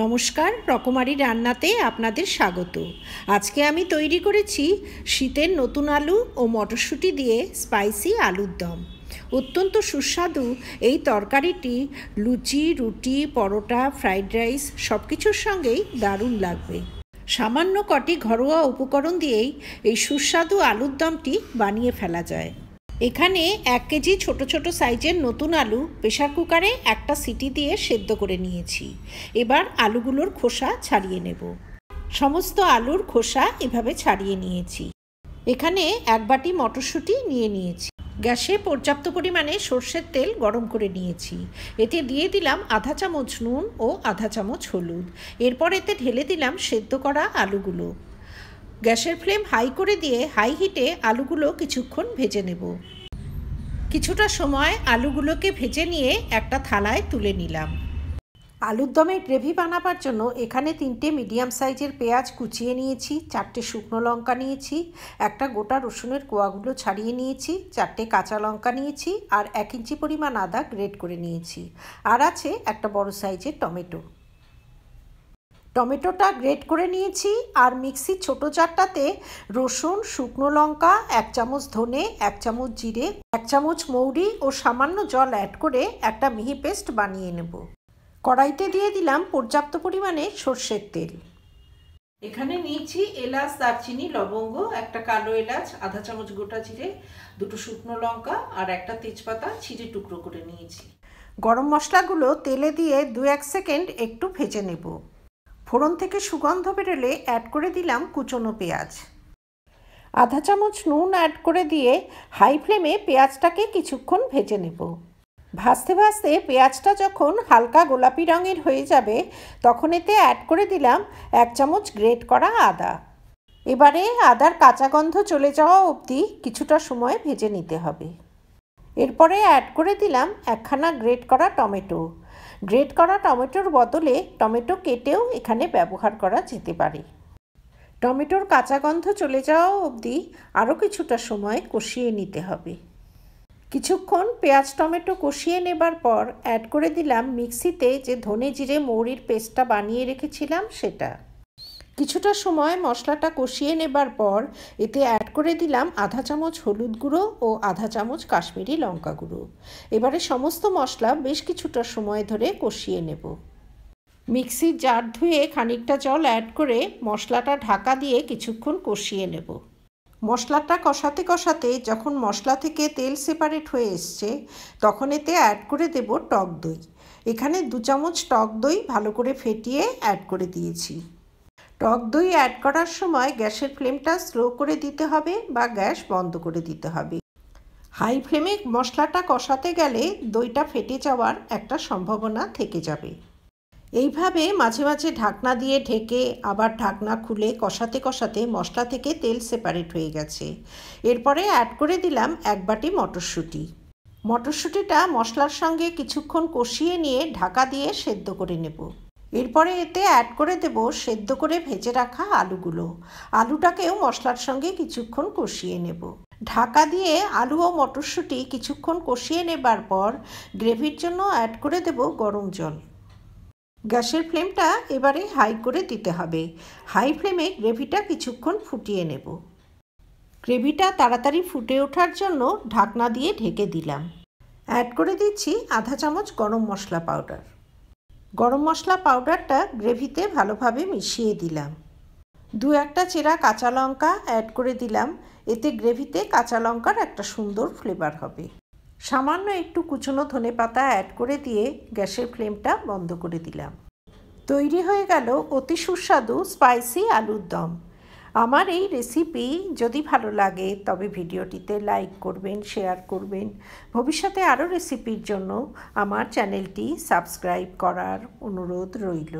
নমস্কার, রকমারি রান্নাতে আপনাদের স্বাগত। আজকে আমি তৈরি করেছি শীতের নতুন আলু ও মটরশুঁটি দিয়ে স্পাইসি আলুর দম। অত্যন্ত সুস্বাদু এই তরকারিটি লুচি, রুটি, পরোটা, ফ্রাইড রাইস সব কিছুর সঙ্গেই দারুণ লাগবে। সামান্য কটি ঘরোয়া উপকরণ দিয়েই এই সুস্বাদু আলুর দমটি বানিয়ে ফেলা যায়। এখানে 1 কেজি ছোট ছোট সাইজের নতুন আলু প্রেসার কুকারে একটা সিটি দিয়ে সেদ্ধ করে নিয়েছি। এবার আলুগুলোর খোসা ছাড়িয়ে নেব। সমস্ত আলুর খোসা এভাবে ছাড়িয়ে নিয়েছি। এখানে 1 বাটি মটরশুঁটি নিয়ে নিয়েছি। গ্যাসে পর্যাপ্ত পরিমাণে সর্ষের তেল গরম করে নিয়েছি। এতে দিয়ে দিলাম আধা চামচ নুন ও আধা চামচ হলুদ। এরপর এতে ঢেলে দিলাম সেদ্ধ করা আলুগুলো। গ্যাসের ফ্লেম হাই করে দিয়ে হাই হিটে আলুগুলো কিছুক্ষণ ভেজে নেব। কিছুটা সময় আলুগুলোকে ভেজে নিয়ে একটা থালায় তুলে নিলাম। আলুর দমের গ্রেভি বানাবার জন্য এখানে 3টে মিডিয়াম সাইজের পেঁয়াজ কুচিয়ে নিয়েছি, 4টে শুকনো লঙ্কা নিয়েছি, একটা গোটা রসুনের কোয়াগুলো ছাড়িয়ে নিয়েছি, 4টে কাঁচা লঙ্কা নিয়েছি আর 1 ইঞ্চি পরিমাণ আদা গ্রেট করে নিয়েছি। আর আছে একটা বড় সাইজের টমেটোটা গ্রেট করে নিয়েছি। আর মিক্সির ছোট জারটাতে রসুন, শুকনো লঙ্কা, 1 চামচ ধনে, 1 চামচ জিরে, 1 চামচ মৌরি ও সামান্য জল অ্যাড করে একটা মিহি পেস্ট বানিয়ে নেব। কড়াইতে দিয়ে দিলাম পর্যাপ্ত পরিমাণে সর্ষের তেল। এখানে নিয়েছি এলাচ, দারচিনি, লবঙ্গ, একটা কালো এলাচ, আধা চামচ গোটা জিরে, 2টো শুকনো লঙ্কা আর একটা তেজপাতা ছিঁড়ে টুকরো করে নিয়েছি। গরম মশলাগুলো তেলে দিয়ে 2-1 সেকেন্ড একটু ভেজে নেব। ফোড়ন থেকে সুগন্ধ বেরোলে অ্যাড করে দিলাম কুচনো পেঁয়াজ। আধা চামচ নুন অ্যাড করে দিয়ে হাই ফ্লেমে পেঁয়াজটাকে কিছুক্ষণ ভেজে নেব। ভাজতে ভাজতে পেঁয়াজটা যখন হালকা গোলাপি রঙের হয়ে যাবে তখন এতে অ্যাড করে দিলাম 1 চামচ গ্রেট করা আদা। এবারে আদার কাঁচা গন্ধ চলে যাওয়া অবধি কিছুটা সময় ভেজে নিতে হবে। এরপরে অ্যাড করে দিলাম 1খানা গ্রেট করা টমেটো। গ্রেট করা টমেটোর বদলে টমেটো কেটেও এখানে ব্যবহার করা যেতে পারে। টমেটোর কাঁচা গন্ধ চলে যাওয়া অবধি আরও কিছুটা সময় কষিয়ে নিতে হবে। কিছুক্ষণ পেঁয়াজ টমেটো কষিয়ে নেবার পর অ্যাড করে দিলাম মিক্সিতে যে ধনে জিরে মৌরির পেস্টটা বানিয়ে রেখেছিলাম সেটা। কিছুটা সময় মশলাটা কষিয়ে নেবার পর এতে অ্যাড করে দিলাম আধা চামচ হলুদ গুঁড়ো ও আধা চামচ কাশ্মীরি লঙ্কা গুঁড়ো। এবারে সমস্ত মশলা বেশ কিছুটা সময় ধরে কষিয়ে নেব। মিক্সির জার ধুয়ে খানিকটা জল অ্যাড করে মশলাটা ঢাকা দিয়ে কিছুক্ষণ কষিয়ে নেব। মশলাটা কষাতে কষাতে যখন মশলা থেকে তেল সেপারেট হয়ে এসছে তখন এতে অ্যাড করে দেব টক দই। এখানে 2 চামচ টক দই ভালো করে ফেটিয়ে অ্যাড করে দিয়েছি। টক দই অ্যাড করার সময় গ্যাসের ফ্লেমটা স্লো করে দিতে হবে বা গ্যাস বন্ধ করে দিতে হবে। হাই ফ্লেমে মশলাটা কষাতে গেলে দইটা ফেটে যাওয়ার একটা সম্ভাবনা থেকে যাবে। এইভাবে মাঝে মাঝে ঢাকনা দিয়ে ঢেকে আবার ঢাকনা খুলে কষাতে কষাতে মশলা থেকে তেল সেপারেট হয়ে গেছে। এরপরে অ্যাড করে দিলাম 1 বাটি মটরশুঁটি। মটরশুঁটিটা মশলার সঙ্গে কিছুক্ষণ কষিয়ে নিয়ে ঢাকা দিয়ে সেদ্ধ করে নেব। এরপরে এতে অ্যাড করে দেব সেদ্ধ করে ভেজে রাখা আলুগুলো। আলুটাকেও মশলার সঙ্গে কিছুক্ষণ কষিয়ে নেব। ঢাকা দিয়ে আলু ও মটরশুঁটি কিছুক্ষণ কষিয়ে নেবার পর গ্রেভির জন্য অ্যাড করে দেব গরম জল। গ্যাসের ফ্লেমটা এবারে হাই করে দিতে হবে। হাই ফ্লেমে গ্রেভিটা কিছুক্ষণ ফুটিয়ে নেব। গ্রেভিটা তাড়াতাড়ি ফুটে ওঠার জন্য ঢাকনা দিয়ে ঢেকে দিলাম। অ্যাড করে দিচ্ছি আধা চামচ গরম মশলা পাউডার। গরম মশলা পাউডারটা গ্রেভিতে ভালোভাবে মিশিয়ে দিলাম। 2-1টা চেরা কাঁচা লঙ্কা অ্যাড করে দিলাম। এতে গ্রেভিতে কাঁচা লঙ্কার একটা সুন্দর ফ্লেভার হবে। সামান্য একটু কুচনো ধনেপাতা অ্যাড করে দিয়ে গ্যাসের ফ্লেমটা বন্ধ করে দিলাম। তৈরি হয়ে গেল অতি সুস্বাদু স্পাইসি আলুর দম। আমার এই রেসিপি যদি ভালো লাগে তবে ভিডিওটিতে লাইক করবেন, শেয়ার করবেন। ভবিষ্যতে আরও রেসিপির জন্য আমার চ্যানেলটি সাবস্ক্রাইব করার অনুরোধ রইল।